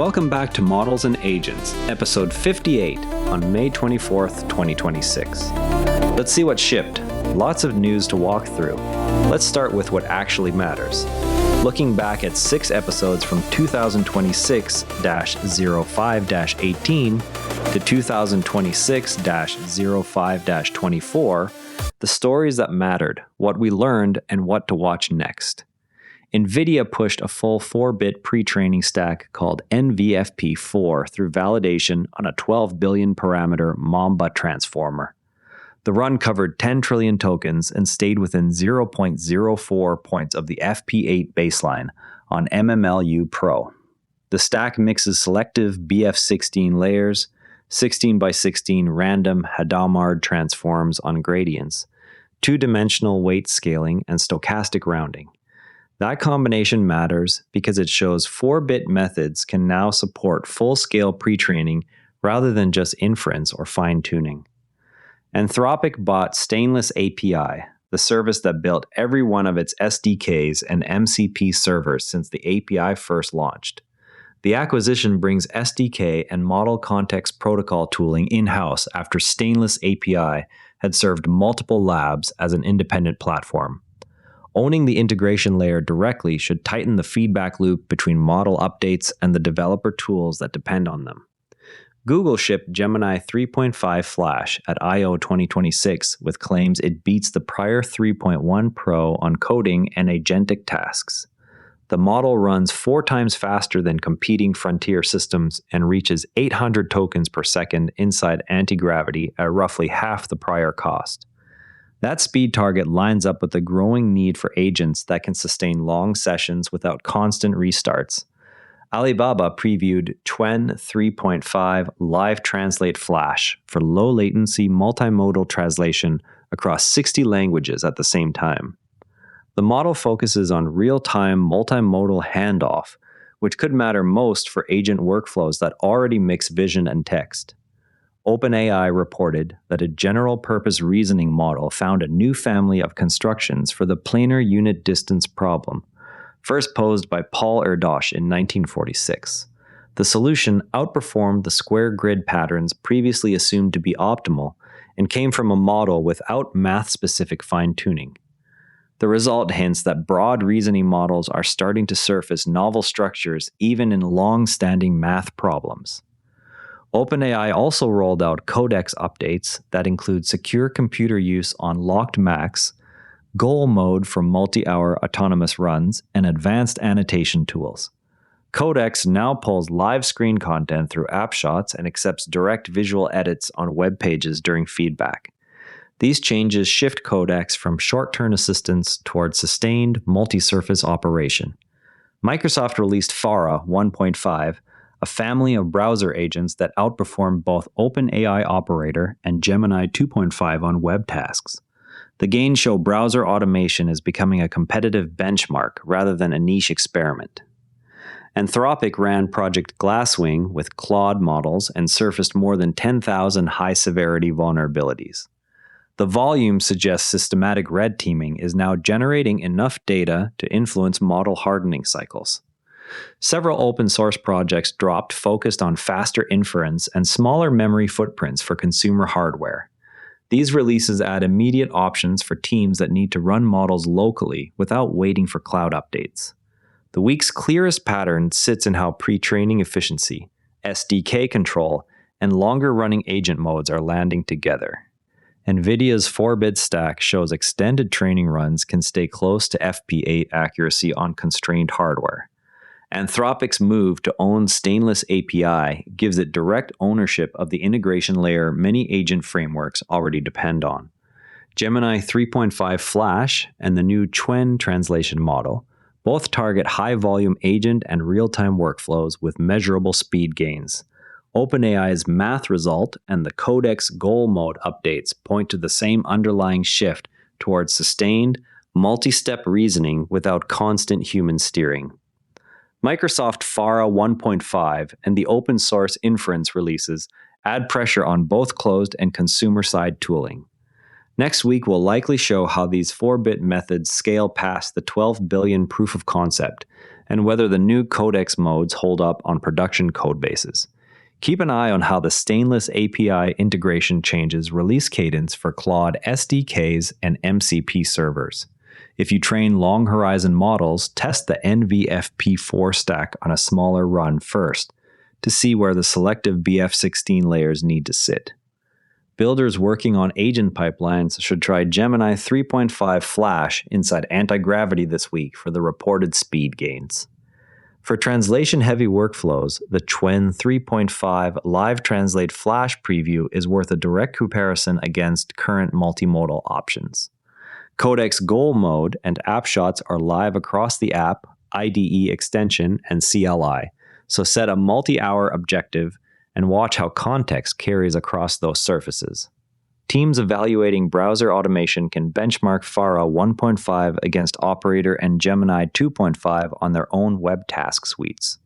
Welcome back to Models and Agents, episode 58 on May 24th, 2026. Let's see what shipped. Lots of news to walk through. Let's start with what actually matters. Looking back at 6 episodes from 2026-05-18 to 2026-05-24, the stories that mattered, what we learned, and what to watch next. NVIDIA pushed a full 4-bit pre-training stack called NVFP4 through validation on a 12 billion parameter Mamba-Transformer. The run covered 10 trillion tokens and stayed within 0.04 points of the FP8 baseline on MMLU Pro. The stack mixes selective BF16 layers, 16 by 16 random Hadamard transforms on gradients, 2-dimensional weight scaling, and stochastic rounding. That combination matters because it shows 4-bit methods can now support full-scale pre-training rather than just inference or fine-tuning. Anthropic bought Stainless API, the service that built every one of its SDKs and MCP servers since the API first launched. The acquisition brings SDK and model context protocol tooling in-house after Stainless API had served multiple labs as an independent platform. Owning the integration layer directly should tighten the feedback loop between model updates and the developer tools that depend on them. Google shipped Gemini 3.5 Flash at I/O 2026 with claims it beats the prior 3.1 Pro on coding and agentic tasks. The model runs 4 times faster than competing frontier systems and reaches 800 tokens per second inside anti-gravity at roughly half the prior cost. That speed target lines up with the growing need for agents that can sustain long sessions without constant restarts. Alibaba previewed Qwen 3.5 Live Translate Flash for low-latency multimodal translation across 60 languages at the same time. The model focuses on real-time multimodal handoff, which could matter most for agent workflows that already mix vision and text. OpenAI reported that a general-purpose reasoning model found a new family of constructions for the planar unit distance problem, first posed by Paul Erdős in 1946. The solution outperformed the square grid patterns previously assumed to be optimal and came from a model without math-specific fine-tuning. The result hints that broad reasoning models are starting to surface novel structures even in long-standing math problems. OpenAI also rolled out codex updates that include secure computer use on locked Macs, goal mode for multi-hour autonomous runs, and advanced annotation tools. Codex now pulls live screen content through app shots and accepts direct visual edits on web pages during feedback. These changes shift Codex from short-term assistance towards sustained multi-surface operation. Microsoft released Farah 1.5, a family of browser agents that outperform both OpenAI Operator and Gemini 2.5 on web tasks. The gains show browser automation is becoming a competitive benchmark rather than a niche experiment. Anthropic ran Project Glasswing with Claude models and surfaced more than 10,000 high-severity vulnerabilities. The volume suggests systematic red teaming is now generating enough data to influence model hardening cycles. Several open-source projects dropped focused on faster inference and smaller memory footprints for consumer hardware. These releases add immediate options for teams that need to run models locally without waiting for cloud updates. The week's clearest pattern sits in how pre-training efficiency, SDK control, and longer-running agent modes are landing together. NVIDIA's 4-bit stack shows extended training runs can stay close to FP8 accuracy on constrained hardware. Anthropic's move to own Stainless API gives it direct ownership of the integration layer many agent frameworks already depend on. Gemini 3.5 Flash and the new Qwen translation model both target high-volume agent and real-time workflows with measurable speed gains. OpenAI's math result and the Codex goal mode updates point to the same underlying shift towards sustained, multi-step reasoning without constant human steering. Microsoft Farah 1.5 and the open source inference releases add pressure on both closed and consumer-side tooling. Next week will likely show how these 4-bit methods scale past the 12 billion proof of concept and whether the new codex modes hold up on production codebases. Keep an eye on how the Stainless API integration changes release cadence for Claude SDKs and MCP servers. If you train long horizon models, test the NVFP4 stack on a smaller run first to see where the selective BF16 layers need to sit. Builders working on agent pipelines should try Gemini 3.5 Flash inside anti-gravity this week for the reported speed gains. For translation-heavy workflows, the Qwen 3.5 Live Translate Flash preview is worth a direct comparison against current multimodal options. Codex Goal Mode and App Shots are live across the app, IDE extension, and CLI, so set a multi-hour objective and watch how context carries across those surfaces. Teams evaluating browser automation can benchmark Pharah 1.5 against Operator and Gemini 2.5 on their own web task suites.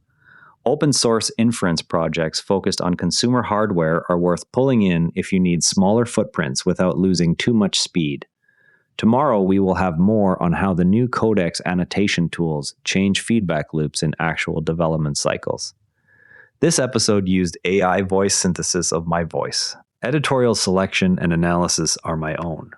Open source inference projects focused on consumer hardware are worth pulling in if you need smaller footprints without losing too much speed. Tomorrow we will have more on how the new codex annotation tools change feedback loops in actual development cycles. This episode used AI voice synthesis of my voice. Editorial selection and analysis are my own.